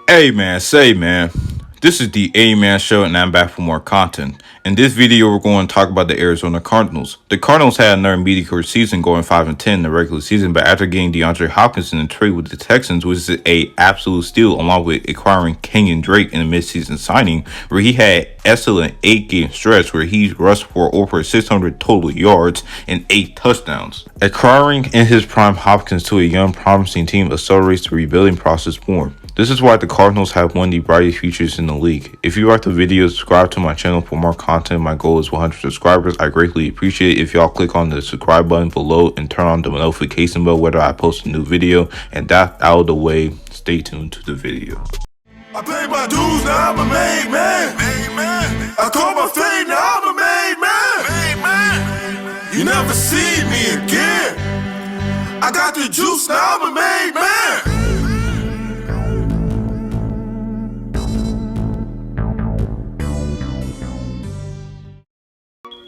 Hey man, say man, this is the A-Man Show and I'm back for more content. In this video, we're going to talk about the Arizona Cardinals. The Cardinals had another mediocre season going 5-10 in the regular season, but after getting DeAndre Hopkins in a trade with the Texans, which is a absolute steal, along with acquiring Kenyon Drake in a midseason signing, where he had excellent 8-game stretch where he rushed for over 600 total yards and 8 touchdowns. Acquiring in his prime Hopkins to a young, promising team accelerates the rebuilding process more. This is why the Cardinals have one of the brightest futures in the league. If you like the video, subscribe to my channel for more content. My goal is 100 subscribers. I greatly appreciate it if y'all click on the subscribe button below and turn on the notification bell whether I post a new video. And that out of the way, stay tuned to the video. I paid my dues, now I'm a made man. I call my fame, now I'm a made man. You never see me again. I got the juice, now I'm a made man.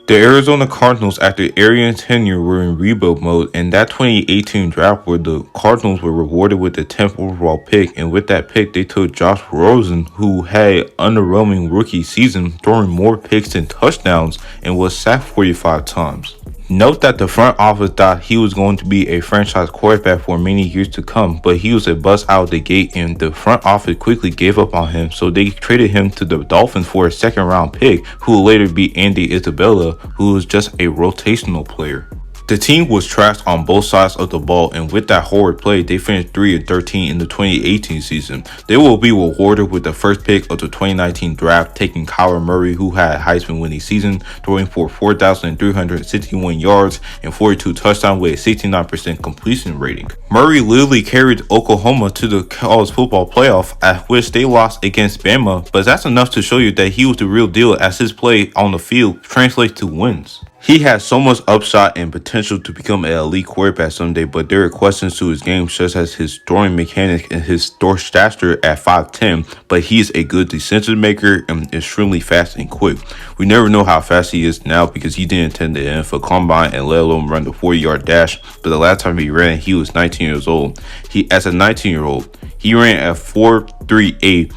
The Arizona Cardinals, after Arians' tenure, were in rebuild mode, and that 2018 draft where the Cardinals were rewarded with the 10th overall pick, and with that pick, they took Josh Rosen, who had underwhelming rookie season, throwing more picks than touchdowns, and was sacked 45 times. Note that the front office thought he was going to be a franchise quarterback for many years to come, but he was a bust out of the gate and the front office quickly gave up on him, so they traded him to the Dolphins for a second round pick, who will later be Andy Isabella, who was just a rotational player. The team was trashed on both sides of the ball, and with that horrid play, they finished 3-13 in the 2018 season. They will be rewarded with the first pick of the 2019 draft, taking Kyler Murray, who had a Heisman winning season, throwing for 4,361 yards and 42 touchdowns with a 69% completion rating. Murray literally carried Oklahoma to the college football playoff, at which they lost against Bama, but that's enough to show you that he was the real deal, as his play on the field translates to wins. He has so much upside and potential to become an elite quarterback someday, but there are questions to his game, such as his throwing mechanics and his stature at 5'10", but he is a good decision maker and extremely fast and quick. We never know how fast he is now because he didn't attend the NFL Combine and let alone run the 40-yard dash, but the last time he ran, he was 19 years old. As a 19-year-old, he ran at 4.38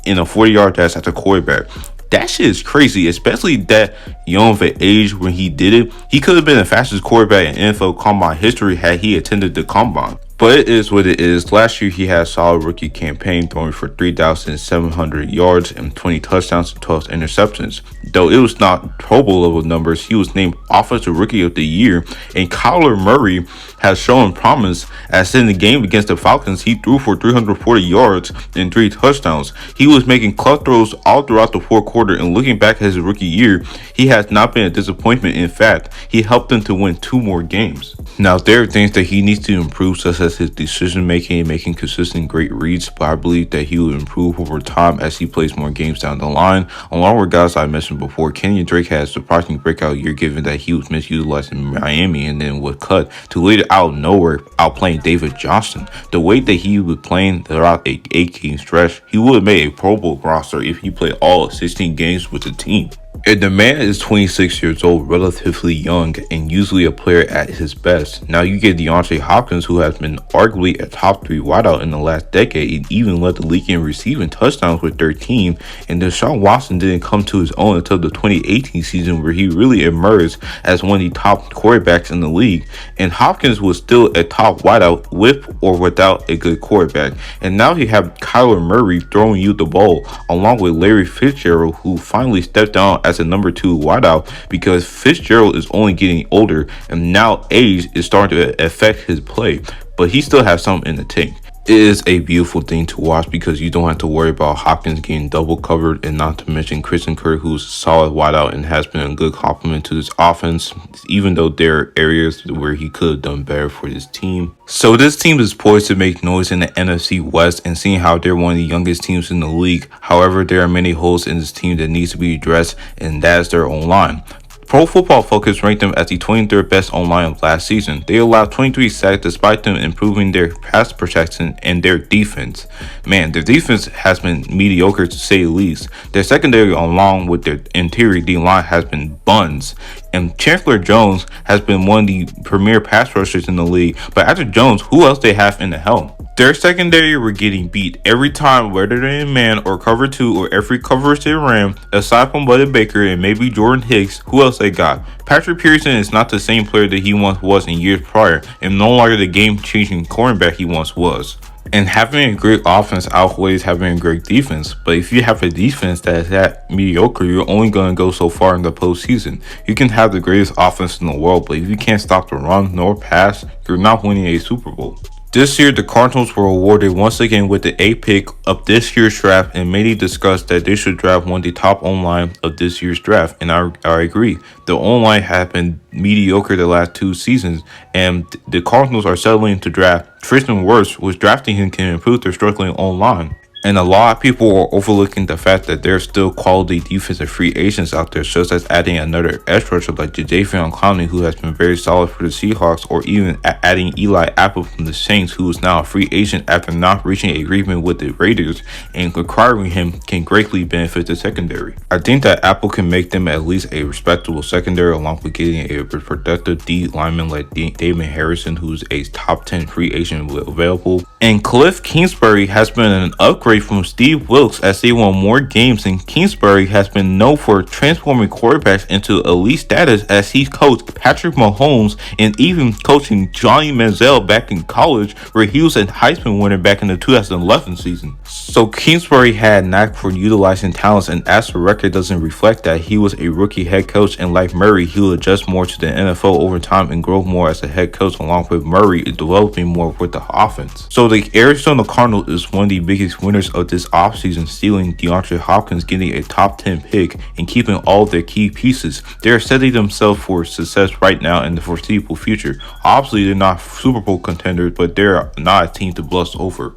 in a 40-yard dash as a quarterback. That shit is crazy, especially that young of an age when he did it. He could have been the fastest quarterback in NFL Combine history had he attended the Combine. But it is what it is. Last year, he had a solid rookie campaign, throwing for 3,700 yards and 20 touchdowns and 12 interceptions. Though it was not Pro Bowl level numbers, he was named Offensive Rookie of the Year, and Kyler Murray has shown promise, as in the game against the Falcons, he threw for 340 yards and 3 touchdowns. He was making clutch throws all throughout the fourth quarter, and looking back at his rookie year, he has not been a disappointment. In fact, he helped them to win 2 more games. Now, there are things that he needs to improve, such as his decision making and making consistent great reads, but I believe that he will improve over time as he plays more games down the line. Along with guys I mentioned before, Kenyon Drake had a surprising breakout year given that he was misutilized in Miami and then was cut to later out of nowhere outplaying David Johnson. The way that he was playing throughout a 8-game stretch, he would have made a Pro Bowl roster if he played all 16 games with the team. And the man is 26 years old, relatively young, and usually a player at his best. Now you get DeAndre Hopkins, who has been arguably a top 3 wideout in the last decade and even led the league in receiving touchdowns with 13. And Deshaun Watson didn't come to his own until the 2018 season, where he really emerged as one of the top quarterbacks in the league. And Hopkins was still a top wideout with or without a good quarterback. And now you have Kyler Murray throwing you the ball, along with Larry Fitzgerald, who finally stepped down as a number 2 wideout because Fitzgerald is only getting older and now age is starting to affect his play, but he still has something in the tank. It is a beautiful thing to watch because you don't have to worry about Hopkins getting double covered, and not to mention Christian Kirk, who's a solid wideout and has been a good complement to this offense, even though there are areas where he could have done better for this team. So this team is poised to make noise in the NFC West, and seeing how they're one of the youngest teams in the league. However, there are many holes in this team that needs to be addressed, and that is their own line. Pro Football Focus ranked them as the 23rd best O-line of last season. They allowed 23 sacks despite them improving their pass protection and their defense. Man, their defense has been mediocre to say the least. Their secondary along with their interior D-line has been buns. And Chandler Jones has been one of the premier pass rushers in the league. But after Jones, who else they have in the helm? Their secondary were getting beat every time, whether they're in man or cover 2 or every coverage they ran, aside from Buddy Baker and maybe Jordan Hicks. Who else they got? Patrick Peterson is not the same player that he once was in years prior, and no longer the game-changing cornerback he once was. And having a great offense outweighs having a great defense. But if you have a defense that is that mediocre, you're only going to go so far in the postseason. You can have the greatest offense in the world, but if you can't stop the run nor pass, you're not winning a Super Bowl. This year, the Cardinals were awarded once again with the 8th pick of this year's draft, and many discussed that they should draft one of the top O-line of this year's draft, and I agree. The O-line has been mediocre the last 2 seasons, and the Cardinals are settling to draft Tristan Wirfs, which drafting him can improve their struggling O-line. And a lot of people are overlooking the fact that there's still quality defensive free agents out there, such as adding another edge rusher like Jadeveon Clowney, who has been very solid for the Seahawks, or even adding Eli Apple from the Saints, who is now a free agent after not reaching an agreement with the Raiders, and acquiring him can greatly benefit the secondary. I think that Apple can make them at least a respectable secondary, along with getting a productive D lineman like Damon Harrison, who's a top 10 free agent available. And Cliff Kingsbury has been an upgrade from Steve Wilkes as they won more games, and Kingsbury has been known for transforming quarterbacks into elite status as he coached Patrick Mahomes and even coaching Johnny Manziel back in college, where he was a Heisman winner back in the 2011 season. So Kingsbury had a knack for utilizing talents, and as the record doesn't reflect that, he was a rookie head coach, and like Murray, he will adjust more to the NFL over time and grow more as a head coach, along with Murray developing more with the offense. So the Arizona Cardinals is one of the biggest winners of this offseason, stealing DeAndre Hopkins, getting a top 10 pick, and keeping all of their key pieces. They are setting themselves for success right now in the foreseeable future. Obviously, they're not Super Bowl contenders, but they're not a team to blush over.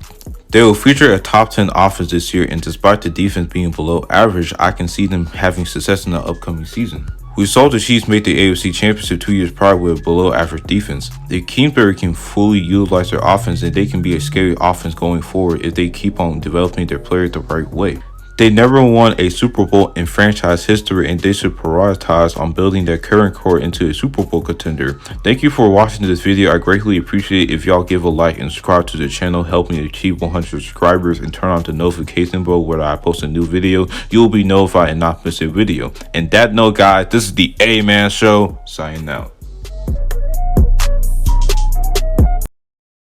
They will feature a top 10 offense this year, and despite the defense being below average, I can see them having success in the upcoming season. We saw the Chiefs make the AFC Championship 2 years prior with a below average defense. If Kingsbury can fully utilize their offense, then they can be a scary offense going forward if they keep on developing their players the right way. They never won a Super Bowl in franchise history, and they should prioritize on building their current core into a Super Bowl contender. Thank you for watching this video. I greatly appreciate it if y'all give a like and subscribe to the channel, help me achieve 100 subscribers, and turn on the notification bell when I post a new video. You will be notified and not miss a video. And that note, guys, this is the A-Man Show, signing out.